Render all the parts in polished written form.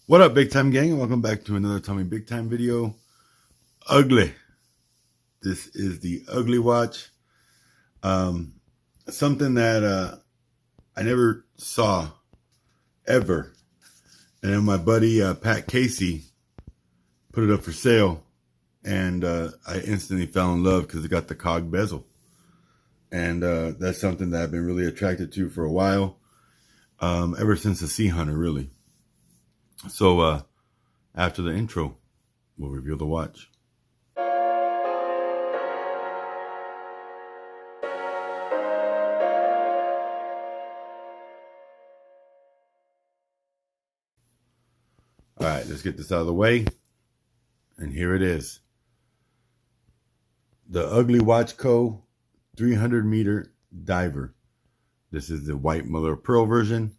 What up, big time gang, and welcome back to another Tommy Big Time video. Ugly. This is the ugly watch. Something that I never saw ever. And then my buddy Pat Casey put it up for sale, and I instantly fell in love because it got the cog bezel. And that's something that I've been really attracted to for a while, ever since the Sea Hunter, really. So after the intro, we'll reveal the watch. All right, let's get this out of the way. And here it is. The Ugly Watch Co. 300-meter diver. This is the white mother of pearl version.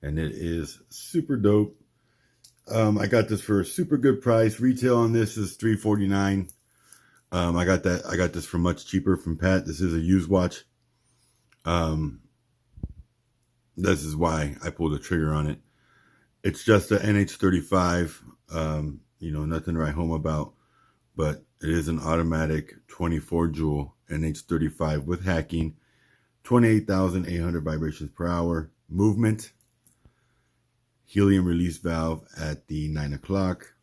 And it is super dope. I got this for a super good price. Retail on this is $349. I got this for much cheaper from Pat. This is a used watch. This is why I pulled the trigger on it. It's just an NH35. Nothing to write home about, but it is an automatic 24 jewel NH35 with hacking, 28,800 vibrations per hour, movement, helium release valve at the 9 o'clock,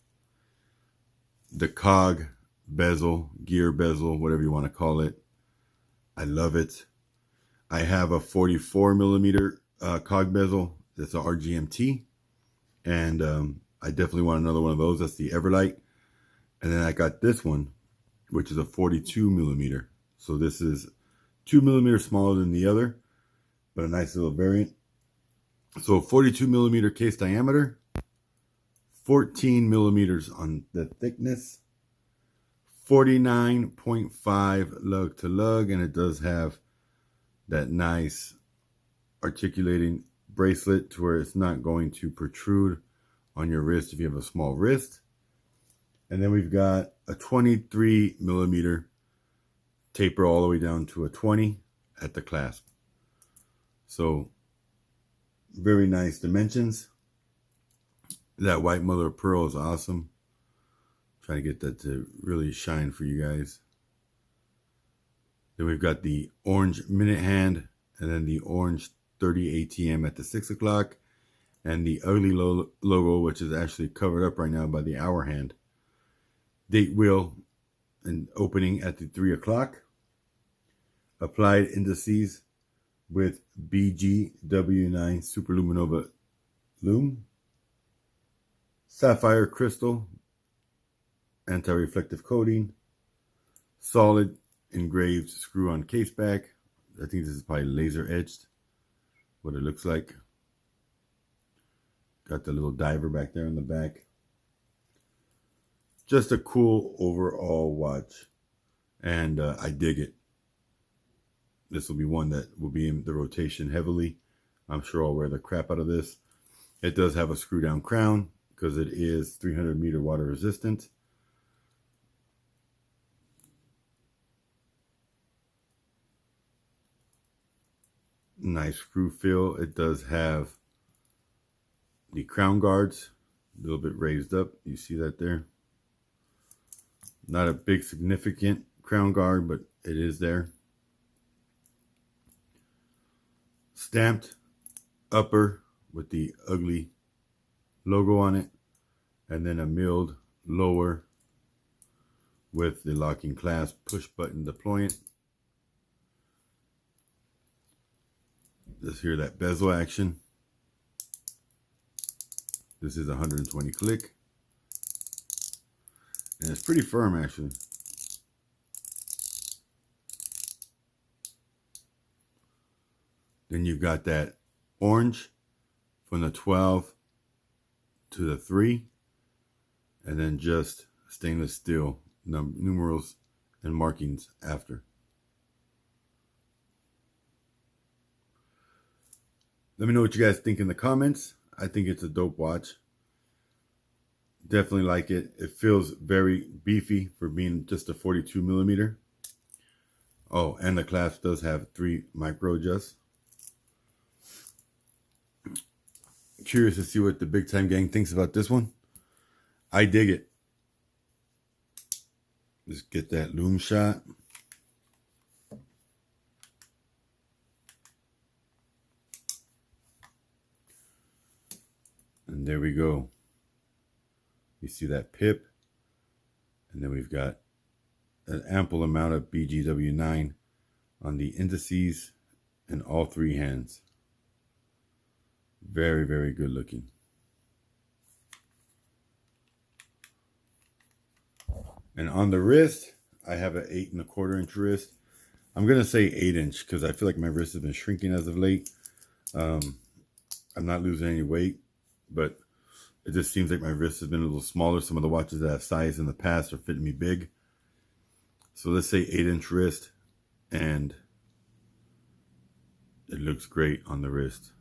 the cog bezel, gear bezel, whatever you want to call it. I love it. I have a 44 millimeter cog bezel. That's a RGMT. And I definitely want another one of those. That's the Everlight. And then I got this one, which is a 42 millimeter. So this is 2 millimeters smaller than the other, but a nice little variant. So 42 millimeter case diameter, 14 millimeters on the thickness, 49.5 lug to lug, and it does have that nice articulating bracelet to where it's not going to protrude on your wrist if you have a small wrist. And then we've got a 23 millimeter taper all the way down to a 20 at the clasp. So very nice dimensions. That white mother of pearl is awesome. Trying to get that to really shine for you guys. Then we've got the orange minute hand, and then the orange 30 ATM at the 6 o'clock, and the ugly logo, which is actually covered up right now by the hour hand. Date wheel and opening at the 3 o'clock. Applied indices with BGW9 Super-LumiNova lume. Sapphire crystal, anti-reflective coating. Solid engraved screw-on case back. I think this is probably laser etched, what it looks like. Got the little diver back there in the back. Just a cool overall watch, and I dig it. This will be one that will be in the rotation heavily. I'm sure I'll wear the crap out of this. It does have a screw down crown because it is 300 meter water resistant. Nice screw feel. It does have the crown guards a little bit raised up. You see that there? Not a big significant crown guard, but it is there. Stamped upper with the ugly logo on it, and then a milled lower with the locking clasp, push button deployant. Let's hear that bezel action. This is 120 click. And it's pretty firm, actually. Then you've got that orange from the 12 to the 3. And then just stainless steel numerals and markings after. Let me know what you guys think in the comments. I think it's a dope watch. Definitely like it. It feels very beefy for being just a 42 millimeter. Oh, and the clasp does have 3 micro adjusts. curious to see what the Big Time gang thinks about this one. I dig it. Let's get that loom shot. And there we go. You see that pip. And then we've got an ample amount of BGW9 on the indices and all three hands. Very, very good looking. And on the wrist, I have an 8 1/4 inch wrist. I'm going to say 8 inch because I feel like my wrist has been shrinking as of late. I'm not losing any weight, but it just seems like my wrist has been a little smaller. Some of the watches that have sized in the past are fitting me big. So let's say 8 inch wrist, and it looks great on the wrist.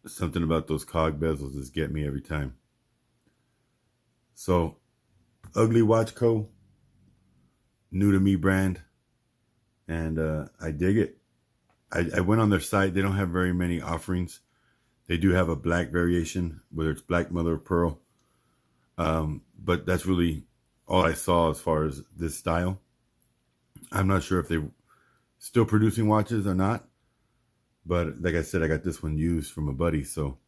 Something about those cog bezels just get me every time. So, Ugly Watch Co., new to me brand, and I dig it. I went on their site. They don't have very many offerings. They do have a black variation, whether it's black mother of pearl, but that's really all I saw as far as this style. I'm not sure if they're still producing watches or not, but like I said, I got this one used from a buddy, so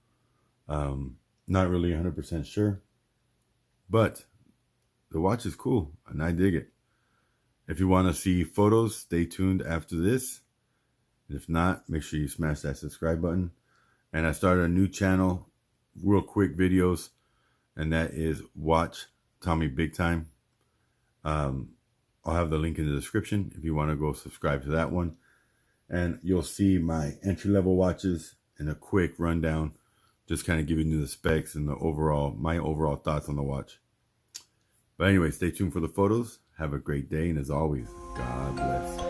not really 100% sure, but the watch is cool and I dig it. If you want to see photos, stay tuned after this. If not, make sure you smash that subscribe button. And I started a new channel, real quick videos, and that is Watch Tommy Big Time. I'll have the link in the description if you want to go subscribe to that one. And you'll see my entry-level watches and a quick rundown, just kind of giving you the specs and the my overall thoughts on the watch. But anyway, stay tuned for the photos. Have a great day, and as always, God bless.